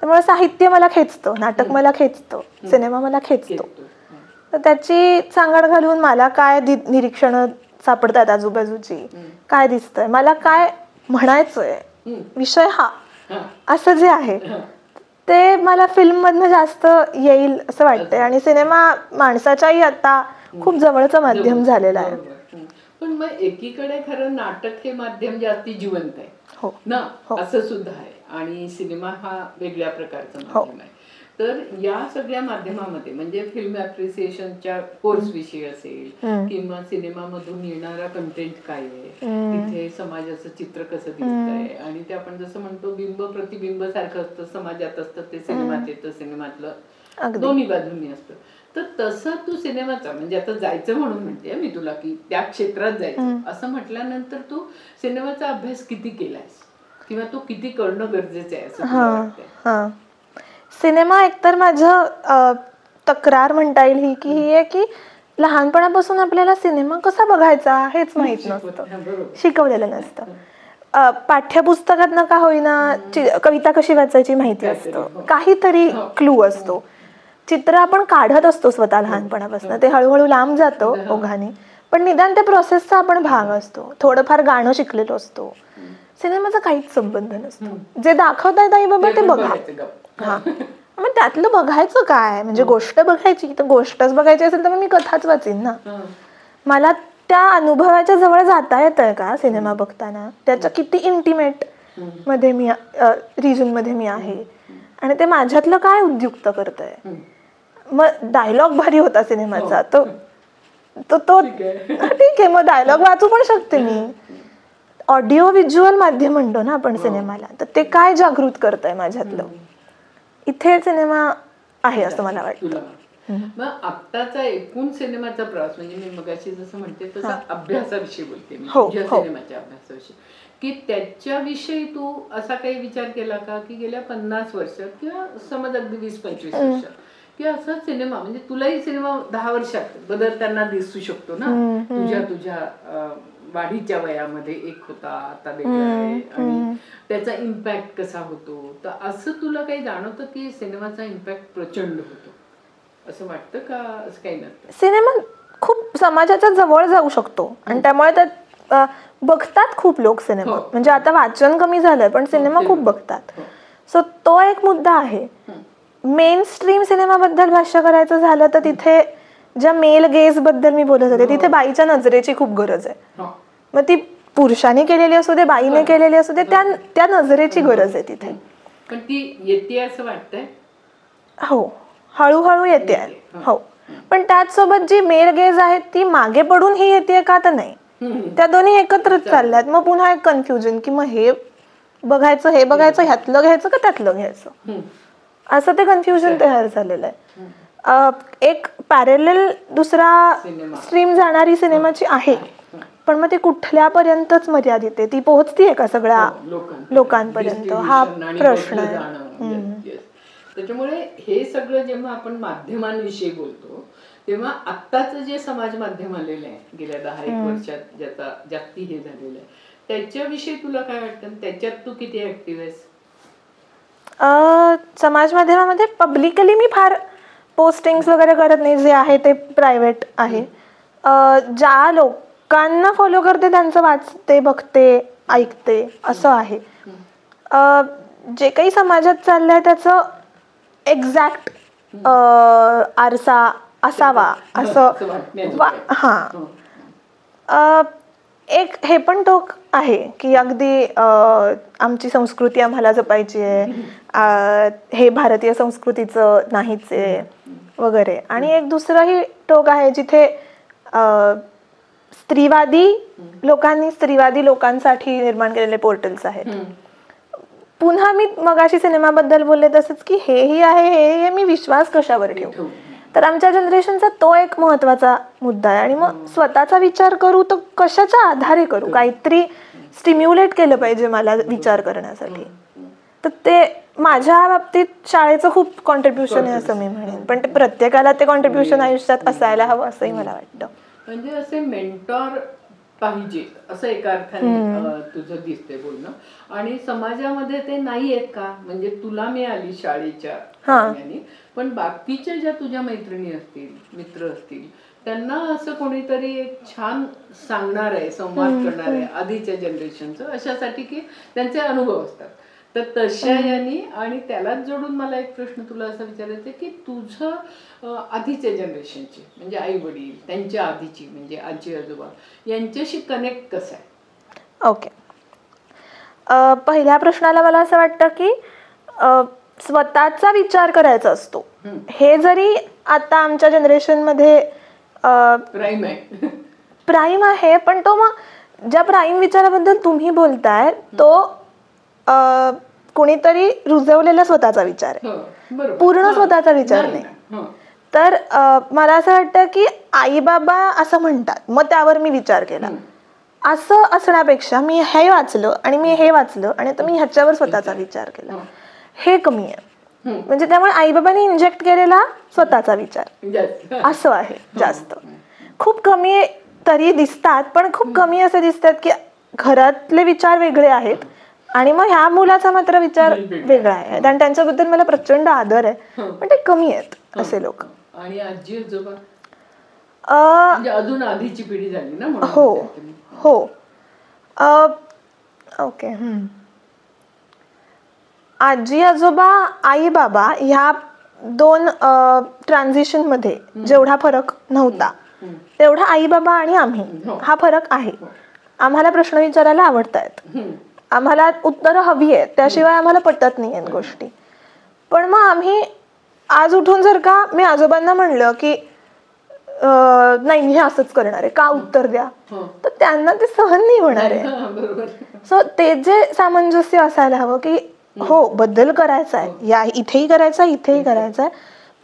त्यामुळे साहित्य मला खेचतो, नाटक मला खेचतो, सिनेमा मला खेचतो. तर त्याची सांगड घालून मला काय निरीक्षणं सापडतात आजूबाजूची, काय दिसतंय, मला काय म्हणायचंय, विषय हा असं जे आहे ते मला फिल्म मधनं जास्त येईल असं वाटतंय. आणि सिनेमा माणसाच्याही आता खूप जवळचं माध्यम झालेलं आहे. पण मग एकीकडे खरं नाटक हे माध्यम जास्ती जिवंत आहे ना, असं सुद्धा आहे आणि सिनेमा हा वेगळ्या प्रकारचा माध्यम आहे. तर या सगळ्या माध्यमामध्ये म्हणजे फिल्म ऍप्रिसिएशनच्या कोर्स विषयी असेल किंवा सिनेमामधून येणारा कंटेंट काय आहे, तिथे समाजाचं चित्र कसं दिसतंय, आणि ते आपण जसं म्हणतो बिंब प्रतिबिंब सारखं असतं, समाजात असतं ते सिनेमात येतं, सिनेमातलं दोन्ही बाजूंनी असतं. तर तसं तू सिनेमाचा म्हणजे आता जायचं म्हणून म्हणते मी तुला की त्या क्षेत्रात जायचं असं म्हटल्यानंतर तू सिनेमाचा अभ्यास किती केलायस किंवा तो किती करणं गरजेचं आहे असं तुला वाटतंय? सिनेमा एकतर माझं तक्रार म्हणता येईल ही की ही आहे की लहानपणापासून आपल्याला सिनेमा कसा बघायचा हेच माहित नसतं, शिकवलेलं नसतं. पाठ्यपुस्तकात का होईना कविता कशी वाचायची माहिती असतं, काहीतरी क्लू असतो, चित्र आपण काढत असतो स्वतः लहानपणापासून, ते हळूहळू लांब जातं ओघाने, पण निदान त्या प्रोसेसचा आपण भाग असतो, थोडंफार गाणं शिकलेलो असतो. सिनेमाचा काहीच संबंध नसतो, जे दाखवतायत आई बाबा ते बघा. हा, मग त्यातलं बघायचं काय, म्हणजे गोष्ट बघायची तर गोष्टच बघायची असेल तर मग मी कथाच वाचीन ना. मला त्या अनुभवाच्या जवळ जाता येतंय का सिनेमा बघताना, त्याच्या किती इंटिमेट मध्ये मी रिजन मध्ये मी आहे आणि ते माझ्यातलं काय उद्युक्त करतंय. मग डायलॉग भारी होता सिनेमाचा, तो ठीक आहे, मग डायलॉग वाचू पण शकते मी. ऑडिओ व्हिज्युअल माध्यम म्हणतो ना आपण सिनेमाला, तर ते काय जागृत करतंय माझ्यातलं, इथे सिनेमा आहे असं मला वाटतं. मग आत्ताचा एकूण सिनेमाचा प्रवास म्हणजे मी मगाशी जसं म्हणते तसा अभ्यासाविषयी बोलते मी, तुझ्या सिनेमाच्या अभ्यासाविषयी, की त्याच्याविषयी तू असा काही विचार केला का की गेल्या 50 वर्षात किंवा समज अगदी 20-25 वर्षात की असा सिनेमा म्हणजे तुलाही सिनेमा 10 वर्षात बदलताना दिसू शकतो ना, तुझ्या वाढीच्या वयामध्ये एक होता आता वेगळा आहे आणि त्याचा इम्पॅक्ट कसा होतो, तर असं तुला काही जाणवतं की सिनेमाचा इम्पॅक्ट प्रचंड होतो असं वाटतं का? असं काही नसतं, सिनेमा खूप समाजाच्या जवळ जाऊ शकतो आणि त्यामुळे त्यात बघतात खूप लोक सिनेमा, म्हणजे आता वाचन कमी झालंय पण सिनेमा खूप बघतात. सो तो एक मुद्दा आहे. मेन स्ट्रीम सिनेमाबद्दल भाष्य करायचं झालं तर तिथे ज्या मेल गेज बद्दल मी बोलत होते तिथे बाईच्या नजरेची खूप गरज आहे. मग ती पुरुषाने केलेली असू दे बाईने केलेली असू दे, त्या नजरेची गरज आहे तिथे. पण ती येते असं वाटतंय. हो, हळूहळू येते. हो, पण त्याचसोबत जी मेल गेज आहे ती मागे पडून ही येते का तर नाही, त्या दोन्ही एकत्रच चालल्यात. मग पुन्हा एक कन्फ्युजन की मग हे बघायचं ह्यातलं घ्यायचं का त्यातलं घ्यायचं, असं ते कन्फ्युजन तयार झालेलं आहे. एक पॅरेलल दुसरा स्ट्रीम जाणारी सिनेमाची आहे, पण मग ती कुठल्यापर्यंतच मर्यादित आहे, ती पोहोचतीये का सगळ्या लोकांपर्यंत, हा प्रश्न आहे. त्याच्यामुळे हे सगळं जेव्हा आपण माध्यमांविषयी बोलतो तेव्हा आत्ताचं जे समाज माध्यम आलेलं आहे गेल्या 10-1 वर्षात ज्याचा जास्ती हे झालेलं आहे त्याच्याविषयी तुला काय वाटतं, त्याच्यात तू किती ऍक्टिव्ह आहेस? समाज माध्यमामध्ये पब्लिकली मी फार पोस्टिंग्स वगैरे करत नाही, जे आहे ते प्रायव्हेट आहे. ज्या लोकांना फॉलो करते त्यांचं वाचते, बघते, ऐकते असं आहे. जे काही समाजात चाललंय त्याचं एक्झॅक्ट आरसा असावा असं एक हे पण टोक आहे की अगदी आमची संस्कृती आम्हाला जपायची आहे, हे भारतीय संस्कृतीचं नाहीच आहे वगैरे. आणि एक दुसरंही टोक आहे जिथे स्त्रीवादी लोकांसाठी निर्माण केलेले पोर्टल्स आहेत. पुन्हा मी मगाशी सिनेमाबद्दल बोलले तसंच की हेही आहे, हे मी विश्वास कशावर ठेवू. तर आमच्या जनरेशनचा तो एक महत्वाचा मुद्दा आहे. आणि मग स्वतःचा विचार करू तर कशाच्या आधारे करू, काहीतरी स्टिम्युलेट केलं पाहिजे मला विचार करण्यासाठी. तर ते माझ्या बाबतीत शाळेचं खूप कॉन्ट्रीब्युशन आहे असं मी म्हणेन, पण ते प्रत्येकाला ते कॉन्ट्रीब्युशन आयुष्यात असायला हवं असंही मला वाटतं. म्हणजे असे मेंटॉर पाहिजे असं एका अर्थाने तुझं दिसतंय बोलणं. आणि समाजामध्ये ते नाही आहेत का, म्हणजे तुला मिळाली शाळेच्या ठिकाणी, पण बाकीच्या ज्या तुझ्या मैत्रिणी असतील, मित्र असतील, त्यांना असं कोणीतरी एक छान सांगणार आहे, संवाद करणार आहे आधीच्या जनरेशनचं, अशासाठी की त्यांचे अनुभव असतात. तर तशा यांनी आणि त्यालाच जोडून मला एक प्रश्न तुला असा विचारायचा की तुझं आधीच्या जनरेशनचे म्हणजे आई वडील, त्यांच्या आधीची म्हणजे आजी आजोबा, यांच्याशी कनेक्ट कसं आहे? ओके, पहिल्या प्रश्नाला मला असं वाटतं की स्वतःचा विचार करायचा असतो. हे जरी आता आमच्या जनरेशनमध्ये प्राईम आहे. प्राईम आहे, पण तो मग ज्या प्राईम विचाराबद्दल तुम्ही बोलताय तो कोणीतरी रुजवलेला स्वतःचा विचार आहे, पूर्ण स्वतःचा विचार नाही. तर मला असं वाटतं की आई बाबा असं म्हणतात मग त्यावर मी विचार केला, असं असण्यापेक्षा मी हे वाचलं आणि मी हे वाचलं आणि तर मी ह्याच्यावर स्वतःचा विचार केला, हे कमी आहे. म्हणजे त्यामुळे आई बाबांनी इंजेक्ट केलेला स्वतःचा विचार असं आहे जास्त. खूप कमी तरी दिसतात, पण खूप कमी असे दिसतात की घरातले विचार वेगळे आहेत आणि मग ह्या मुलाचा मात्र विचार वेगळा आहे आणि त्यांच्याबद्दल मला प्रचंड आदर आहे, पण ते कमी आहेत असे लोक. आणि आजी आजोबा अजून आधीची पिढी झाली ना. हो हो ओके. आजी आजोबा आई बाबा ह्या दोन ट्रान्झिशन मध्ये जेवढा फरक नव्हता तेवढा आई बाबा आणि आम्ही हा फरक आहे. आम्हाला प्रश्न विचारायला आवडतायत, आम्हाला उत्तरं हवी आहेत, त्याशिवाय आम्हाला पटत नाही आहेत गोष्टी. पण मग आम्ही आज उठून जर का मी आजोबांना म्हणलं की नाही मी हे असंच करणार आहे, का उत्तर द्या, तर त्यांना ते सहन नाही होणार आहे. सो ते जे सामंजस्य असायला हवं की हो बदल करायचा आहे, या इथेही करायचा इथेही करायचा आहे,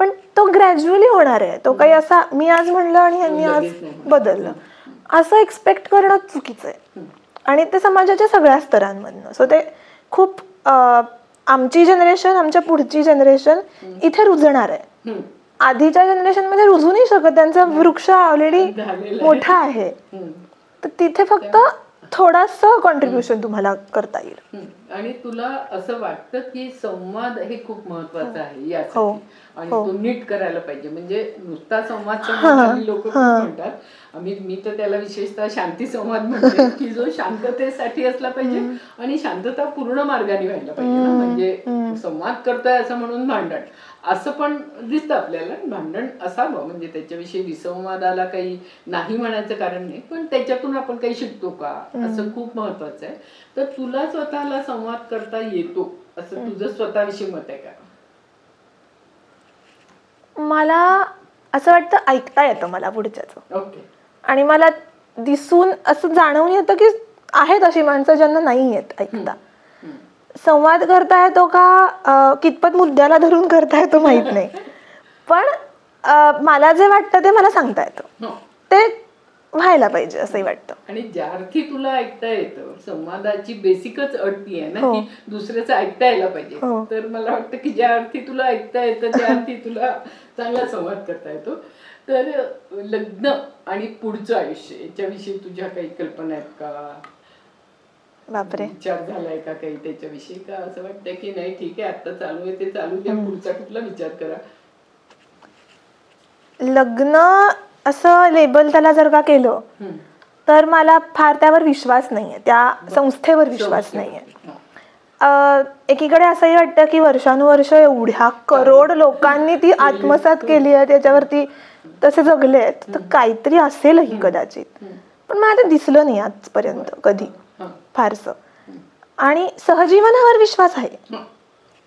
पण तो ग्रॅज्युअली होणार आहे. तो काही असा मी आज म्हणलं आणि यांनी आज बदललं असं एक्सपेक्ट करणं चुकीचं आहे. आणि ते समाजाच्या सगळ्या स्तरांमधनं. सो ते खूप आमची जनरेशन आमच्या पुढची जनरेशन इथे रुजणार आहे. आधीच्या जनरेशन मध्ये रुजू नाही शकत, त्यांचा वृक्ष ऑलरेडी मोठा आहे. तर तिथे फक्त थोडासा कॉन्ट्रीब्युशन तुम्हाला करता येईल. आणि तुला असं वाटतं की संवाद हे खूप महत्वाचा आहे यासाठी आणि तो नीट करायला पाहिजे. म्हणजे नुसता संवाद लोक म्हणतात, मी तर त्याला विशेषतः शांती संवाद म्हणते की जो शांततेसाठी असला पाहिजे आणि शांतता पूर्ण मार्गाने व्हायला पाहिजे ना. म्हणजे संवाद करतोय असं म्हणून भांडण असं पण दिसतं आपल्याला. भांडण असावं म्हणजे त्याच्याविषयी विसंवादाला काही नाही म्हणायचं कारण नाही, पण त्याच्यातून आपण काही शिकतो का असं खूप महत्वाचं आहे. तर तुला स्वतःला संवाद करता येतो असं तुझं स्वतःविषयी मत आहे का? मला असं वाटतं ऐकता येतं मला पुढच्याचं. ओके. आणि मला दिसून असं जाणवून येतं की आहेत अशी माणसं ज्यांना नाही येत ऐकता. संवाद करता येतो का कितपत मुद्द्याला धरून करता येतो माहित नाही, पण मला जे वाटतं ते मला सांगता येतं, ते व्हायला पाहिजे असंही वाटतं. आणि ज्या अर्थी तुला ऐकता येतं, संवादाची बेसिकच अट ती आहे ना की दुसऱ्याचं ऐकता यायला पाहिजे. तर मला वाटतं की ज्या अर्थी तुला ऐकता येतं त्या अर्थी तुला चांगला संवाद करता येतो. तर लग्न आणि पुढचं आयुष्य याच्याविषयी तुझ्या काही कल्पना आहेत का? बापरे, विचार झालाय का काही त्याच्याविषयी? का असं वाटतं की नाही ठीक आहे आता चालू आहे ते चालू द्या, पुढचा कुठला विचार करा? लग्न असं लेबल त्याला जर का केलं तर मला फार त्यावर विश्वास नाहीये, त्या संस्थेवर विश्वास नाहीये. एकीकडे असंही वाटतं की वर्षानुवर्ष एवढ्या करोड लोकांनी ती आत्मसात केली आहे, त्याच्यावरती तसे जगले आहेत, तर काहीतरी असेलही कदाचित. पण मला ते दिसलं नाही आजपर्यंत कधी फारसं. आणि सहजीवनावर विश्वास आहे,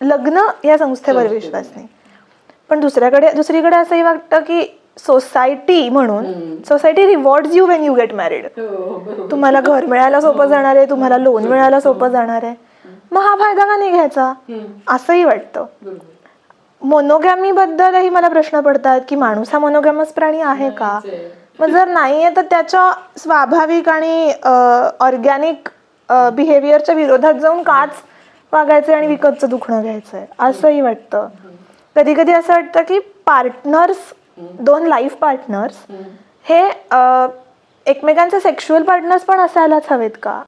लग्न या संस्थेवर विश्वास नाही. पण दुसरीकडे असंही वाटतं की सोसायटी म्हणून society rewards you when you get married. तुम्हाला घर मिळायला सोपं जाणार आहे, तुम्हाला लोन मिळायला सोपं जाणार आहे, मग हा फायदा का नाही घ्यायचा असंही वाटतं. मोनोगॅमी बद्दलही मला प्रश्न पडतात की माणूस हा मोनोगॅमस प्राणी आहे का? मग जर नाहीये तर त्याच्या स्वाभाविक आणि ऑर्गॅनिक बिहेवियरच्या विरोधात जाऊन काच वागायचंय आणि विकतचं दुखणं घ्यायचंय असंही वाटतं. कधी कधी असं वाटतं की पार्टनर्स, दोन लाईफ पार्टनर्स हे एकमेकांचे सेक्शुअल पार्टनर्स पण असायलाच हवेत का?